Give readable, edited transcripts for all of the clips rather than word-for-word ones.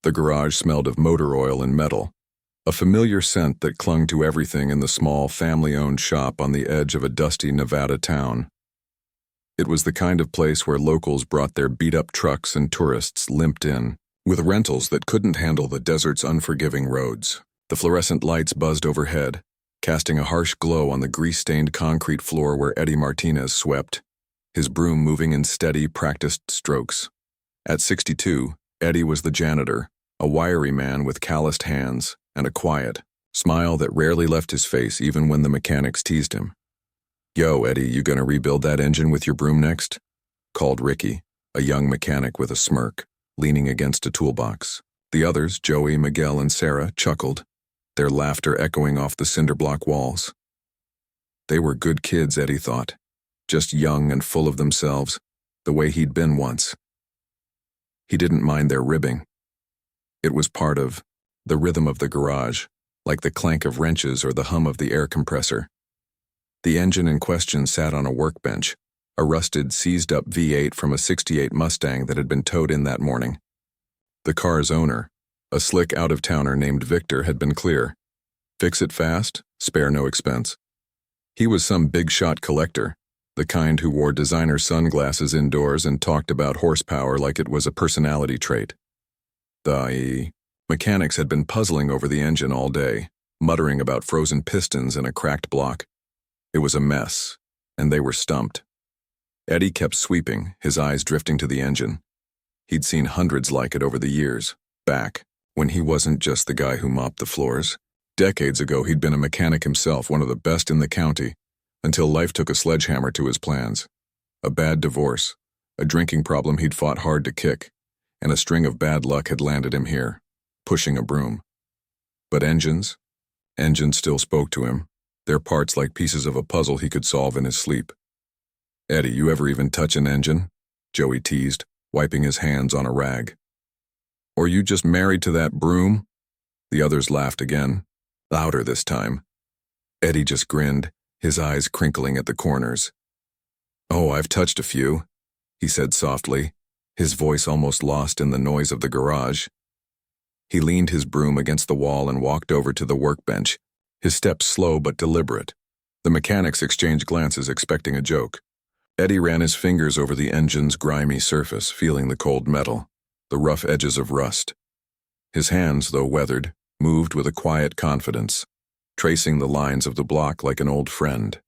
The garage smelled of motor oil and metal, a familiar scent that clung to everything in the small, family-owned shop on the edge of a dusty Nevada town. It was the kind of place where locals brought their beat-up trucks and tourists limped in, with rentals that couldn't handle the desert's unforgiving roads. The fluorescent lights buzzed overhead, casting a harsh glow on the grease-stained concrete floor where Eddie Martinez swept, his broom moving in steady, practiced strokes. At 62, Eddie was the janitor, a wiry man with calloused hands and a quiet smile that rarely left his face even when the mechanics teased him. "Yo, Eddie, you gonna rebuild that engine with your broom next?" called Ricky, a young mechanic with a smirk, leaning against a toolbox. The others, Joey, Miguel, and Sarah, chuckled, their laughter echoing off the cinderblock walls. They were good kids, Eddie thought, just young and full of themselves, the way he'd been once. He didn't mind their ribbing. It was part of the rhythm of the garage, like the clank of wrenches or the hum of the air compressor. The engine in question sat on a workbench, a rusted, seized-up V8 from a '68 Mustang that had been towed in that morning. The car's owner, a slick out-of-towner named Victor, had been clear. Fix it fast, spare no expense. He was some big-shot collector, the kind who wore designer sunglasses indoors and talked about horsepower like it was a personality trait. The mechanics had been puzzling over the engine all day, muttering about frozen pistons and a cracked block. It was a mess, and they were stumped. Eddie kept sweeping, his eyes drifting to the engine. He'd seen hundreds like it over the years, back when he wasn't just the guy who mopped the floors. Decades ago, he'd been a mechanic himself, one of the best in the county, until life took a sledgehammer to his plans. A bad divorce, a drinking problem he'd fought hard to kick, and a string of bad luck had landed him here, pushing a broom. But engines still spoke to him, their parts like pieces of a puzzle he could solve in his sleep. "Eddie, you ever even touch an engine?" Joey teased, wiping his hands on a rag. "Or you just married to that broom?" The others laughed again, louder this time. Eddie just grinned, his eyes crinkling at the corners. "Oh, I've touched a few," he said softly, his voice almost lost in the noise of the garage. He leaned his broom against the wall and walked over to the workbench, his steps slow but deliberate. The mechanics exchanged glances, expecting a joke. Eddie ran his fingers over the engine's grimy surface, feeling the cold metal, the rough edges of rust. His hands, though weathered, moved with a quiet confidence, tracing the lines of the block like an old friend.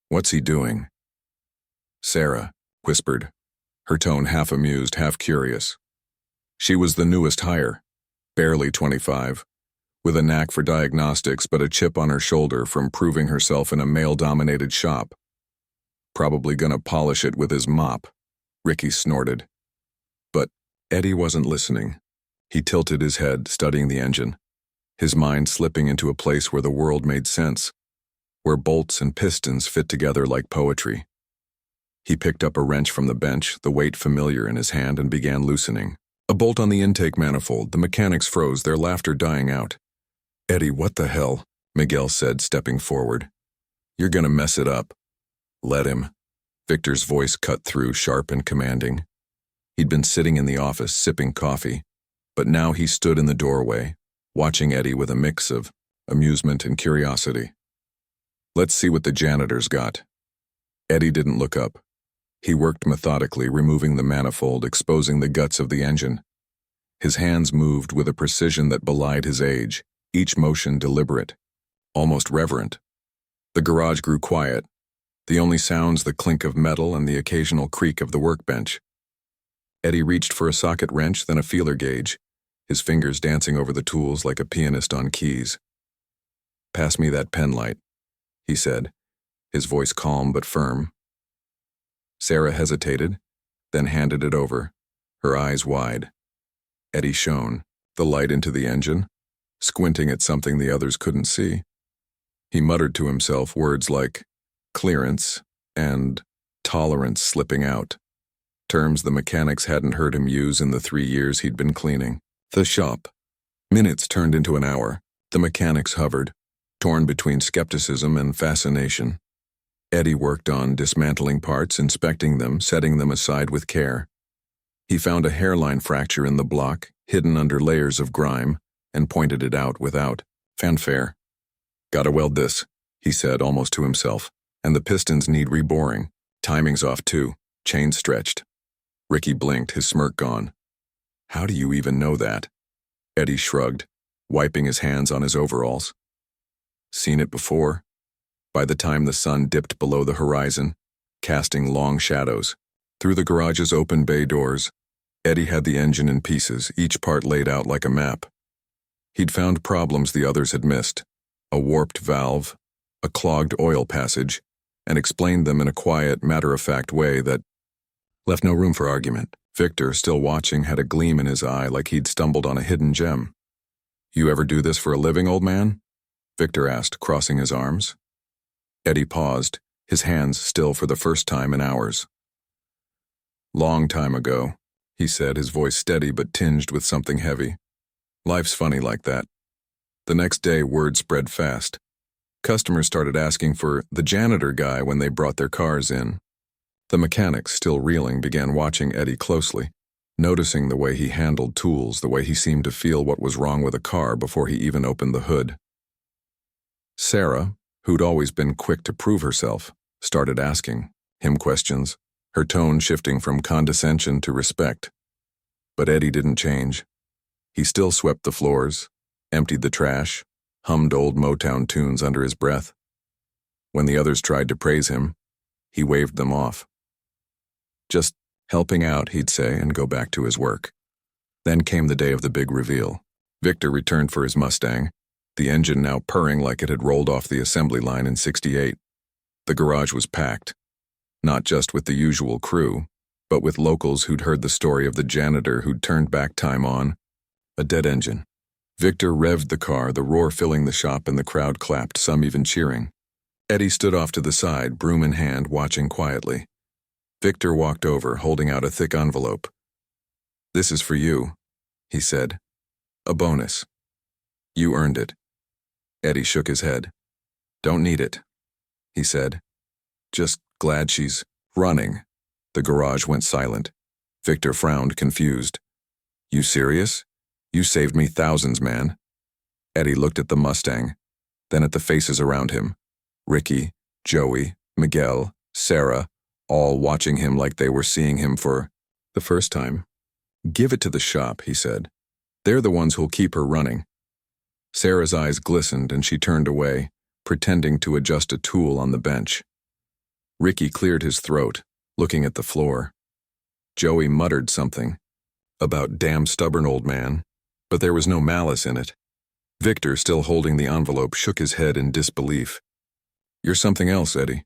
"What's he doing?" Sarah whispered, her tone half amused, half curious. She was the newest hire, barely 25, with a knack for diagnostics but a chip on her shoulder from proving herself in a male-dominated shop. "Probably gonna polish it with his mop," Ricky snorted. But Eddie wasn't listening. He tilted his head, studying the engine, his mind slipping into a place where the world made sense, where bolts and pistons fit together like poetry. He picked up a wrench from the bench, the weight familiar in his hand, and began loosening. A bolt on the intake manifold. The mechanics froze, their laughter dying out. "Eddie, what the hell?" Miguel said, stepping forward. "You're gonna mess it up." "Let him." Victor's voice cut through, sharp and commanding. He'd been sitting in the office, sipping coffee, but now he stood in the doorway, watching Eddie with a mix of amusement and curiosity. "Let's see what the janitor's got." Eddie didn't look up. He worked methodically, removing the manifold, exposing the guts of the engine. His hands moved with a precision that belied his age, each motion deliberate, almost reverent. The garage grew quiet, the only sounds the clink of metal and the occasional creak of the workbench. Eddie reached for a socket wrench, then a feeler gauge, his fingers dancing over the tools like a pianist on keys. "Pass me that penlight," he said, his voice calm but firm. Sarah hesitated, then handed it over, her eyes wide. Eddie shone the light into the engine, squinting at something the others couldn't see. He muttered to himself words like clearance and tolerance slipping out, terms the mechanics hadn't heard him use in the 3 years he'd been cleaning the shop. Minutes turned into an hour. The mechanics hovered, torn between skepticism and fascination. Eddie worked on dismantling parts, inspecting them, setting them aside with care. He found a hairline fracture in the block, hidden under layers of grime, and pointed it out without fanfare. "Gotta weld this," he said almost to himself, "and the pistons need reboring. Timing's off too, chain stretched." Ricky blinked, his smirk gone. "How do you even know that?" Eddie shrugged, wiping his hands on his overalls. "Seen it before." By the time the sun dipped below the horizon, casting long shadows, through the garage's open bay doors, Eddie had the engine in pieces, each part laid out like a map. He'd found problems the others had missed, a warped valve, a clogged oil passage, and explained them in a quiet, matter-of-fact way that left no room for argument. Victor, still watching, had a gleam in his eye like he'd stumbled on a hidden gem. "You ever do this for a living, old man?" Victor asked, crossing his arms. Eddie paused, his hands still for the first time in hours. "Long time ago," he said, his voice steady but tinged with something heavy. "Life's funny like that." The next day, word spread fast. Customers started asking for the janitor guy when they brought their cars in. The mechanics, still reeling, began watching Eddie closely, noticing the way he handled tools, the way he seemed to feel what was wrong with a car before he even opened the hood. Sarah, who'd always been quick to prove herself, started asking him questions, her tone shifting from condescension to respect. But Eddie didn't change. He still swept the floors, emptied the trash, hummed old Motown tunes under his breath. When the others tried to praise him, he waved them off. "Just helping out," he'd say, and go back to his work. Then came the day of the big reveal. Victor returned for his Mustang, the engine now purring like it had rolled off the assembly line in '68. The garage was packed, not just with the usual crew, but with locals who'd heard the story of the janitor who'd turned back time on a dead engine. Victor revved the car, the roar filling the shop, and the crowd clapped, some even cheering. Eddie stood off to the side, broom in hand, watching quietly. Victor walked over, holding out a thick envelope. "This is for you," he said. "A bonus. You earned it." Eddie shook his head. "Don't need it," he said. "Just glad she's running." The garage went silent. Victor frowned, confused. "You serious? You saved me thousands, man." Eddie looked at the Mustang, then at the faces around him. Ricky, Joey, Miguel, Sarah, all watching him like they were seeing him for the first time. "Give it to the shop," he said. "They're the ones who'll keep her running." Sarah's eyes glistened and she turned away, pretending to adjust a tool on the bench. Ricky cleared his throat, looking at the floor. Joey muttered something about "damn stubborn old man," but there was no malice in it. Victor, still holding the envelope, shook his head in disbelief. "You're something else, Eddie."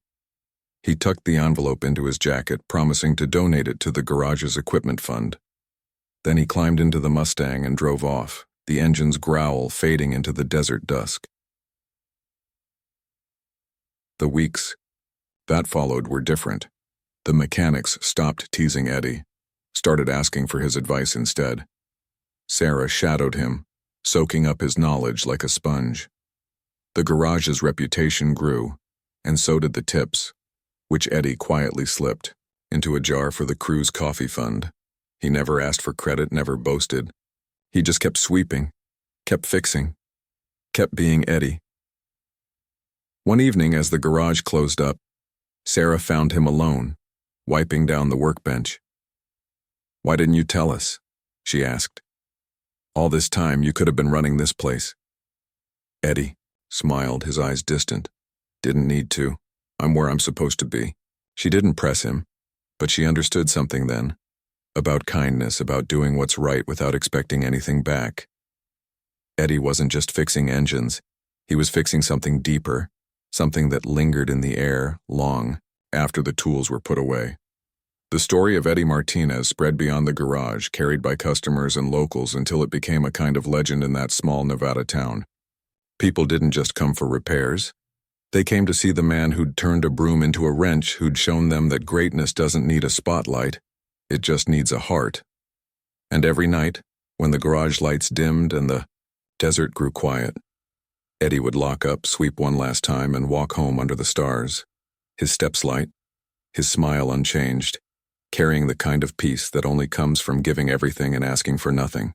He tucked the envelope into his jacket, promising to donate it to the garage's equipment fund. Then he climbed into the Mustang and drove off, the engine's growl fading into the desert dusk. The weeks that followed were different. The mechanics stopped teasing Eddie, started asking for his advice instead. Sarah shadowed him, soaking up his knowledge like a sponge. The garage's reputation grew, and so did the tips, which Eddie quietly slipped into a jar for the crew's coffee fund. He never asked for credit, never boasted. He just kept sweeping, kept fixing, kept being Eddie. One evening, as the garage closed up, Sarah found him alone, wiping down the workbench. "Why didn't you tell us?" she asked. "All this time you could have been running this place." Eddie smiled, his eyes distant. "Didn't need to. I'm where I'm supposed to be." She didn't press him, but she understood something then. About kindness, about doing what's right without expecting anything back. Eddie wasn't just fixing engines. He was fixing something deeper, something that lingered in the air long after the tools were put away. The story of Eddie Martinez spread beyond the garage, carried by customers and locals until it became a kind of legend in that small Nevada town. People didn't just come for repairs. They came to see the man who'd turned a broom into a wrench, who'd shown them that greatness doesn't need a spotlight, it just needs a heart. And every night, when the garage lights dimmed and the desert grew quiet, Eddie would lock up, sweep one last time, and walk home under the stars, his steps light, his smile unchanged. carrying the kind of peace that only comes from giving everything and asking for nothing.